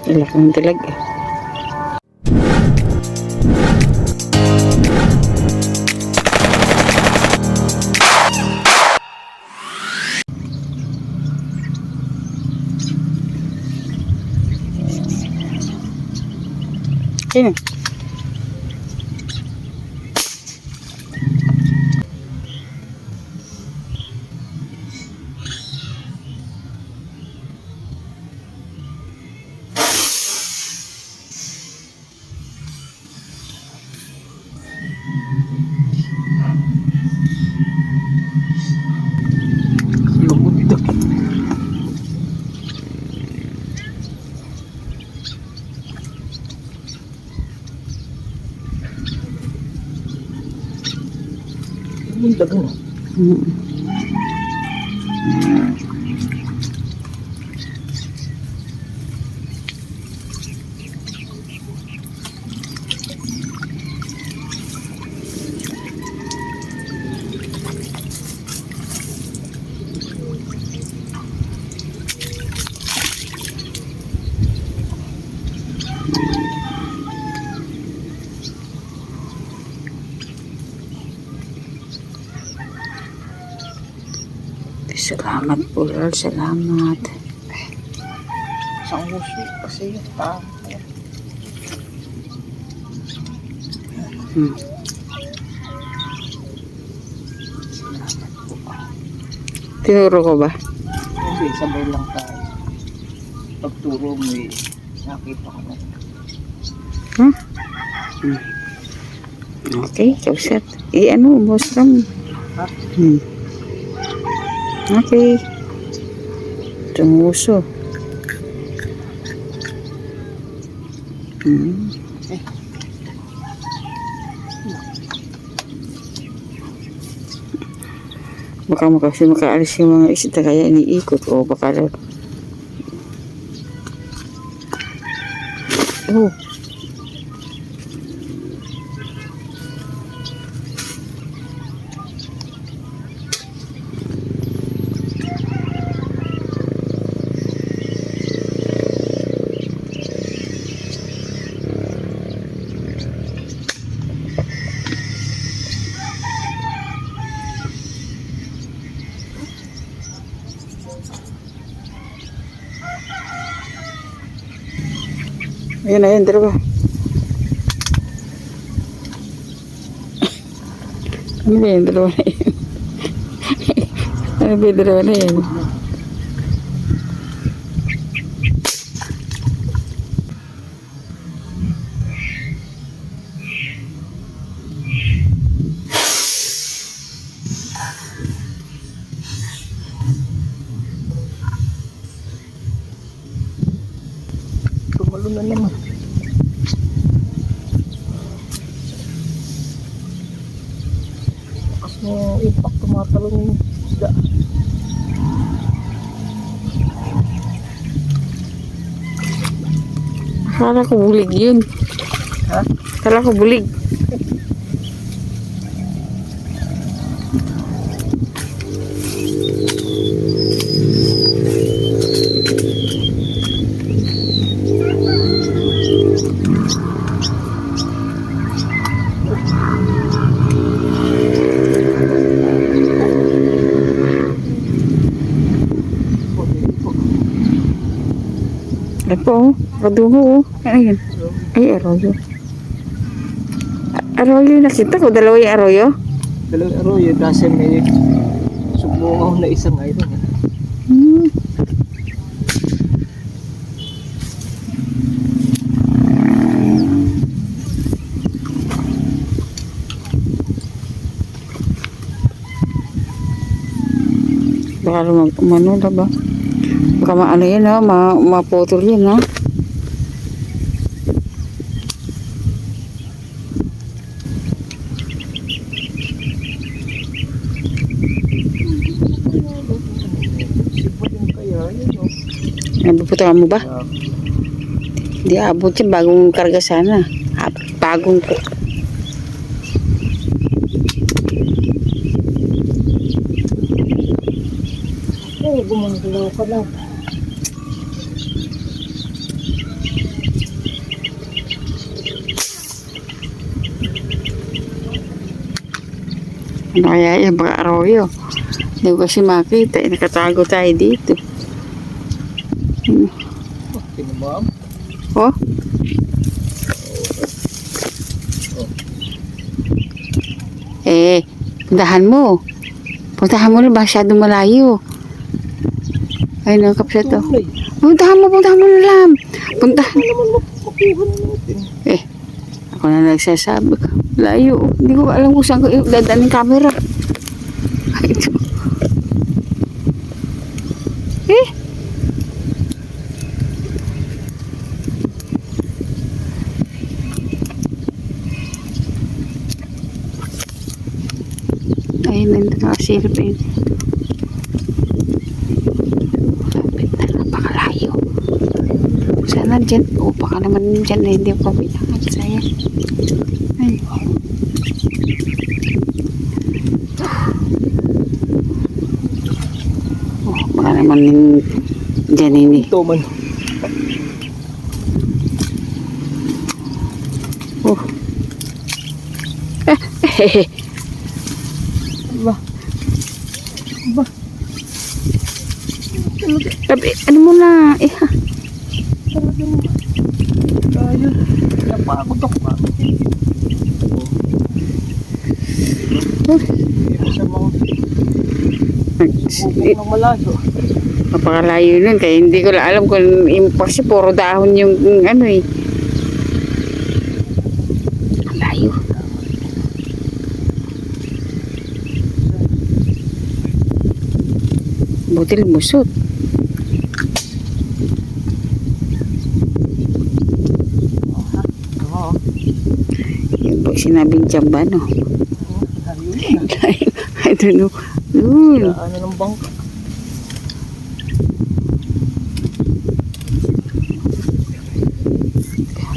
Ilak ng dilag eh. Sino? Lubog. Yung dagang. Salamat po, Lord. Salamat. Isang uso kasi yung tao. Tinuro ko ba? Hindi, sabay lang tayo. Pagturo mo eh, nakita ko na. Huh? Okay, kausat. Ano, mostra mo. Ha? Okay. Tumuso. Baka makaalis yung mga isda kaya iniikot o baka oh. Ayun, dalawa. Ano ba yung dalawa na yun? Ano ba yung dalawa na yun? Tumalo na naman. Lakas mo impact tumatalon yung isda. Akala ko bulig yun. Ha? Akala ko bulig. Ay po, kadungo. Ayun. Ay, arroyo. Arroyo nakita ko. Dalawa yung arroyo. Dalawang arroyo, kasi may subukaw na isang iron. Hmm. Baka lumano na ba? Baka maano yun ha, maputol yun ha. Nabuputukan mo ba? Hindi abot yan, bagong karga sana. Bagong Oo, gumagalaw ka lang. Ano kaya yan? Baka arroyo. Hindi ko kasi makita. Nakatago tayo dito. Tinumam. Oh? Puntahan mo. Puntahan mo na, masyadong malayo. Ay, nakapsa to. Puntahan mo na lang. Puntahan. Makuha na natin. Ako na nagsasabi. Layo. Hindi ko alam kung saan ko dadaan ng camera. Ay, ito. Ayun, nakasilip yun. Lapit na, napakalayo. Sana dyan. Baka naman dyan na hindi ko kapit. Saya. Ay. Baka naman dyan hindi. Ito man. Ba. Sabi, ano mo na? Tayo. Napagod ako ba? Sa mga bubong ng malayo. Napakalayo nun. Kaya hindi ko lang alam kung kasi puro dahon yung ano eh. Ang layo. Buti lumusot. Oo. Yung sinabing jamba, no? Layo na. I don't know. Yun. Ano ng bangka?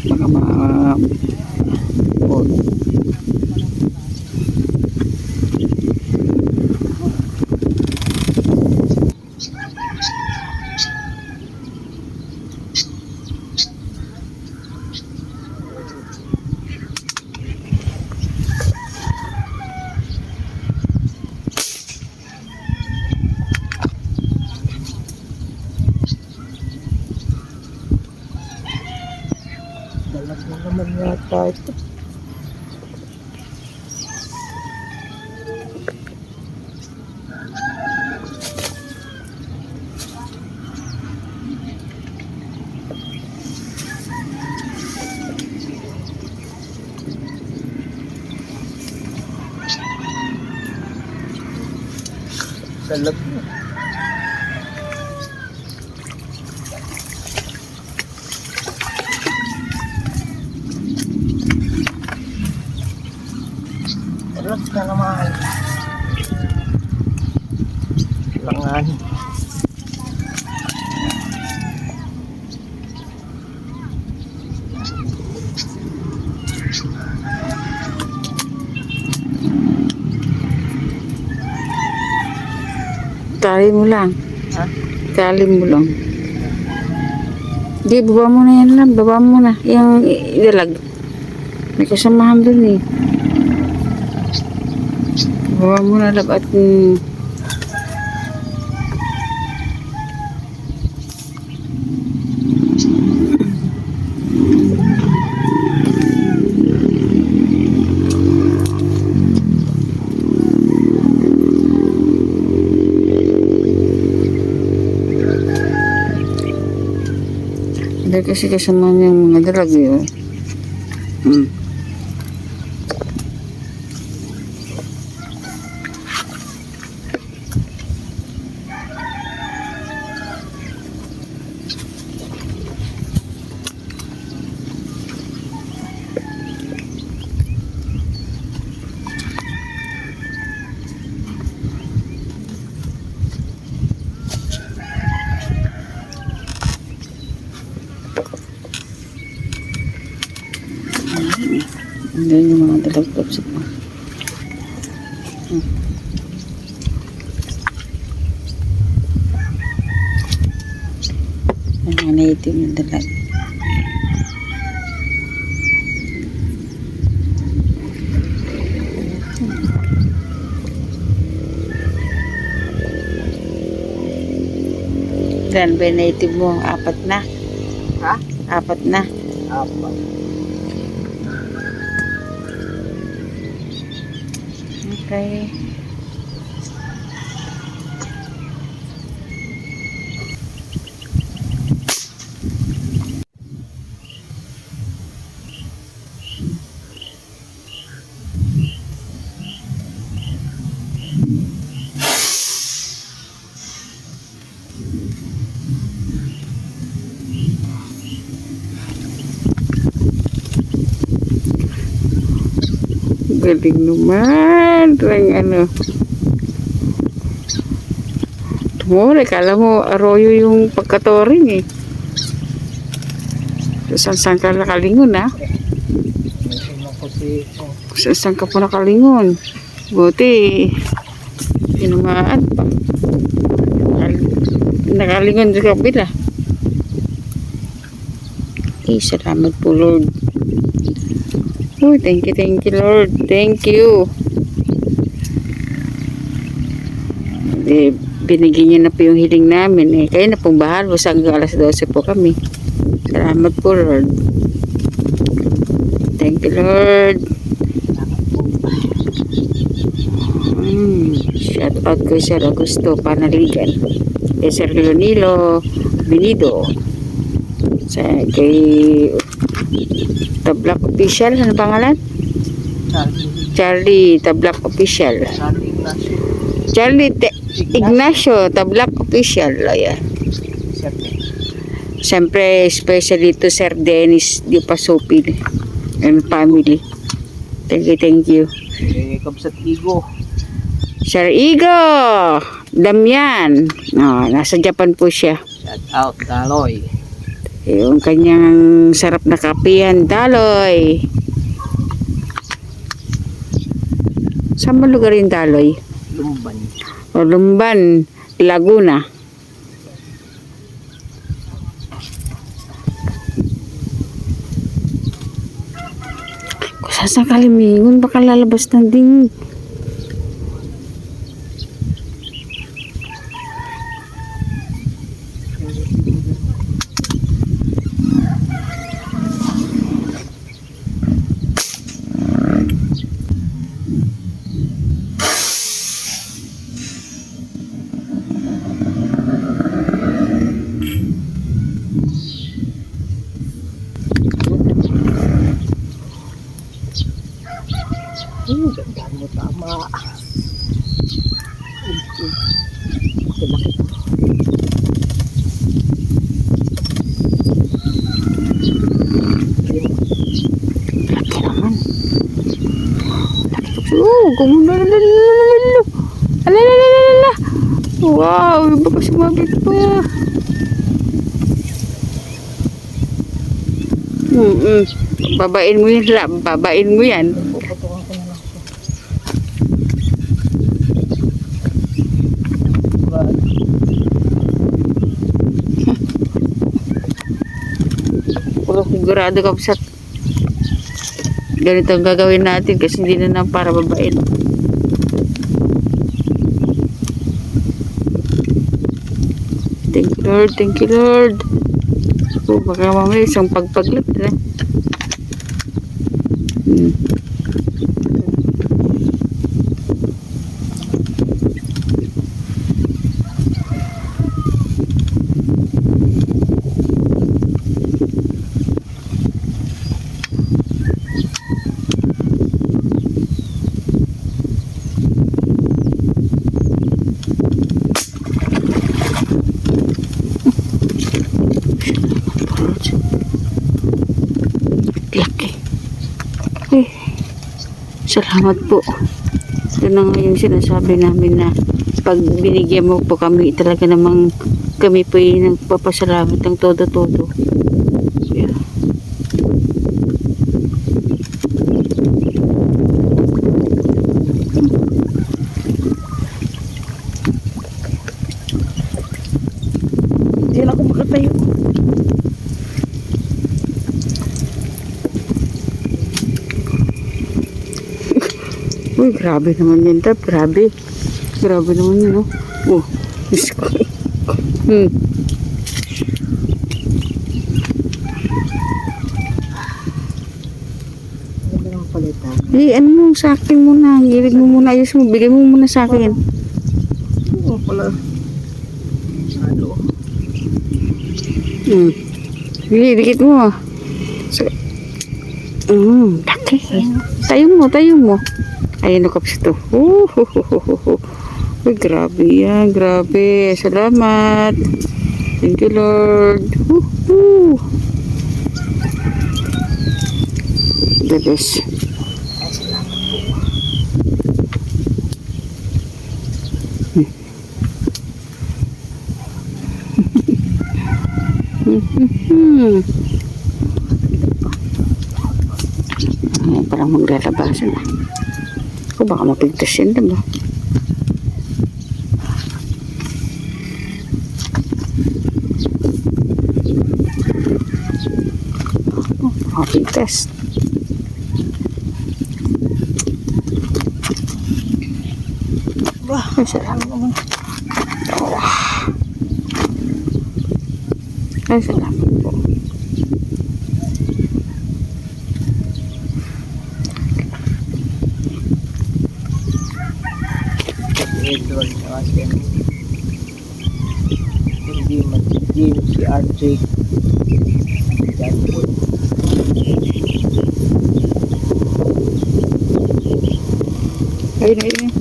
Baka oh. Dalag na naman yata ito. Dalag na. Dalag na naman. Langan. Tali mo lang. Ha? Tali mo lang. Di, baba mo na yan lang. Baba mo na. Yung idalag. May kasamahan dun eh. Baba mo na lang at dahil kasi kasama yung mga dalag yun. Doon yung mga dalag-dalag sa mga. Mga native na dalag. Ilan ba yung native mo? 4 na? Ha? 4 na. Apat. Okay. Galing naman. Ang ano. Tumore, kala mo arroyo yung pagkatoring eh. Saan ka nakalingon ha? Nasunod ko si... Saan ka po nakalingon? Buti. Tinamaan pa. Nakalingon sa kabila. Salamat po Lord. Oh, thank you Lord. Thank you. Binigyan niyo na po yung hiling namin. Kayo na pong bahal. Basta hanggang alas 12 po kami. Salamat po Lord. Thank you Lord. Shout out kay Sir Augusto Panaligan. Kay Sir Leonilo Binido. Kay Tablak Official, ano pangalan? Charlie Tablak Official. Charlie Ignacio Tablak Official. Ayan. Siyempre, especially to Sir Dennis Di Pasupil and family. Thank you. Kabsat Igo. Sir Igo Damian. Nasa Japan po siya. Shout out, Daloy. Yung kanyang sarap na kapihan, Daloy. Saan mo lugar yung Daloy? Lumban. O Lumban, Laguna. Kung saan kalimingon, baka lalabas ng ding. Ganda mo, tama. Laki. Laki naman. Alalala. Wow, baka sumabit pa. Babain mo yan, babain mo yan. Puputukan ko na lang siya. Puro sigurado ka sa ganito ang gagawin natin kasi hindi na lang para babain. Thank you Lord, thank you Lord. Baka mamaya isang pagpaglat na. Laki. Salamat po. Ito na nga yung sinasabi namin na pag binigyan mo po kami, talaga namang kami po yung nagpapasalamat ng todo-todo. Yeah. Hindi na ako makatayo. Uy, grabe naman yun, Tab. Grabe. Grabe naman yun, oh. Oh, Diyos ko. ito. Ano mo sa akin muna. Gilig mo muna. Ayos mo. Bigay mo muna sa akin. Oo pala. Ano? Sige, dikit mo. So, laki. Tayo mo, tayo mo. Ayan o kaps ito. Uy, grabe yan. Grabe. Salamat. Thank you, Lord. The best. Ay, parang maglalabasan na. Ako baka mapigtas yan, diba? Mapigtas. Ay, salamat naman. Ay, salamat po. Edward na kasi hindi mag-gym si RJ. Yan po. Ayun, ayun.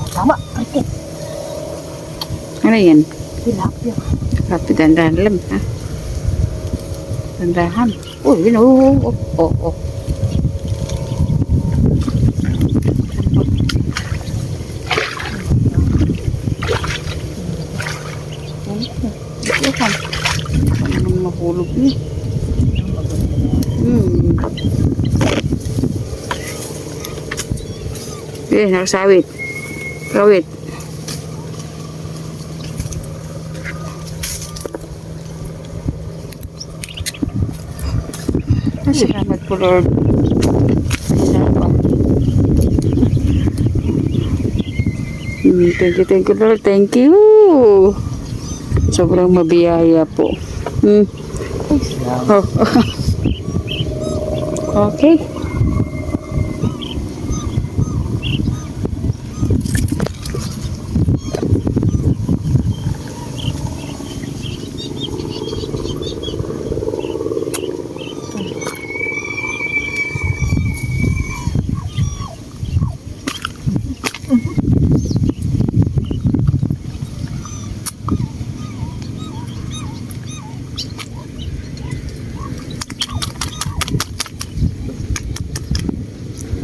Tama. Okay. Ano yan? Tilapia. Kapit dandahan lang, ha? Dandahan. Oh, yun, oh. Ano mahulog niya? Nakasawit. Kawit. Salamat po, Lord. Salamat. Thank you, Lord. Thank you. Sobrang mabiyaya po. Oh. Okay.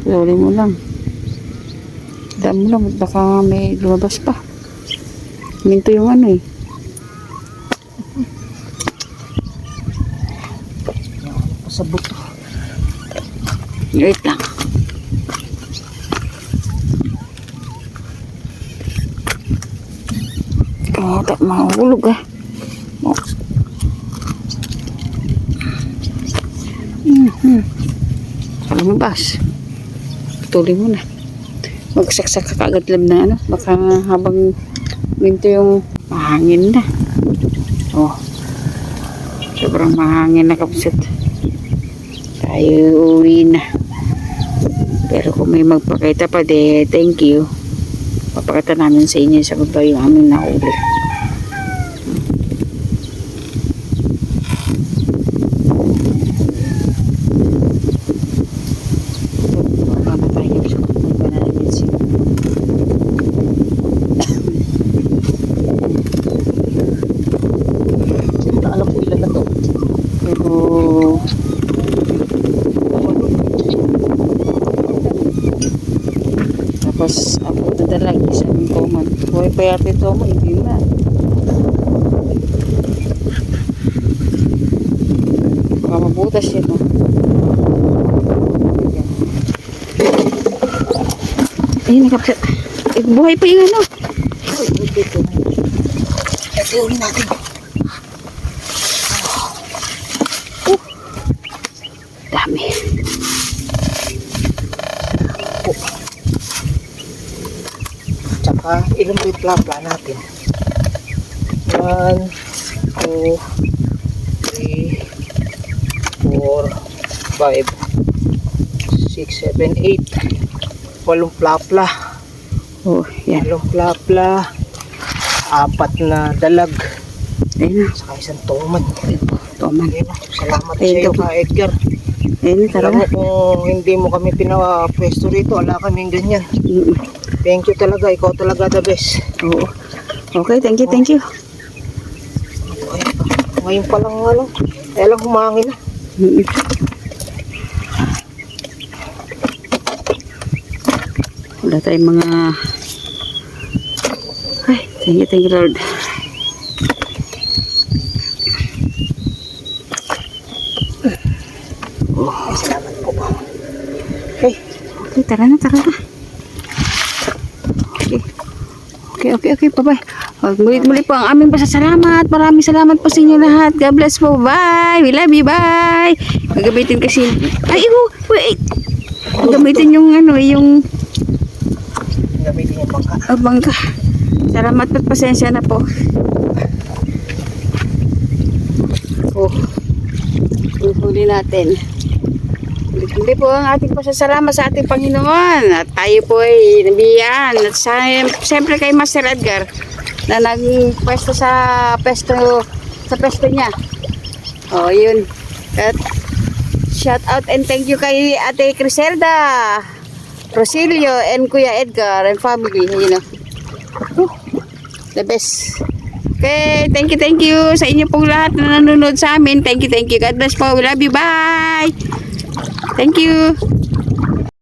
Lori mo lang. Daan mo lang. Baka may lumabas pa. Minto yung ano eh. Sa buto. Wait lang. Tak mahulog ah. Lumabas. Patuloy mo na. Magsaksak ka kaagad lang na ano. Baka habang minto yung mahangin na. Oh. Sobrang mahangin na kapsit. Tayo uwi na. Pero kung may magpakita pa thank you. Papakita namin sa inyo sa baba yung aming nahuli. Alam ko ilan na to. Pero tapos ako dadalag isang common. Buhay pa yata ito mo, hindi na. Baka mabutas yun, no? Ayun, buhay pa yung ano. Dito. Ito natin. Dami. Tsaka ilang may plapla natin. 1, 2, 3, 4, 5, 6, 7, 8. 8 plapla. Oh, yan. 8 plapla. 4 na dalag. Ayun na. Saka isang tuman. Toman. Ayun, salamat sa Ayun, iyo ito. ka Edgar. Ayun na, tara Alam mo na. kung hindi mo kami pinapwesto rito, wala kaming ganyan. Mm. Thank you talaga, ikaw talaga the best. Oo. Okay, thank you, thank you. Ngayon pa lang ano, kaya lang humangin na. Mm. Wala tayong mga... Ay, thank you, Lord. Ay, salamat po. Okay. Okay, tara na, tara na. Okay, bye-bye. Muli po ang aming pasasalamat. Maraming salamat po sa inyo lahat. God bless po. Bye. We love you. Bye. Gagamitin kasi... Ay, wait. Gagamitin yung ano, yung Gamitin yung bangka. bangka. Salamat at pasensya na po. Oh. Huli natin. Muli po ang ating pasasalamat sa ating Panginoon. At tayo po ay nabiyan. At siyempre kay Master Edgar na nagpwesto sa pesto niya. Oh, yun. At shout out and thank you kay Ate Criselda, Rosilio, and Kuya Edgar and family. You know. The best. Okay, thank you sa inyo pong lahat na nanonood sa amin. Thank you. God bless po. We love you. Bye. Thank you.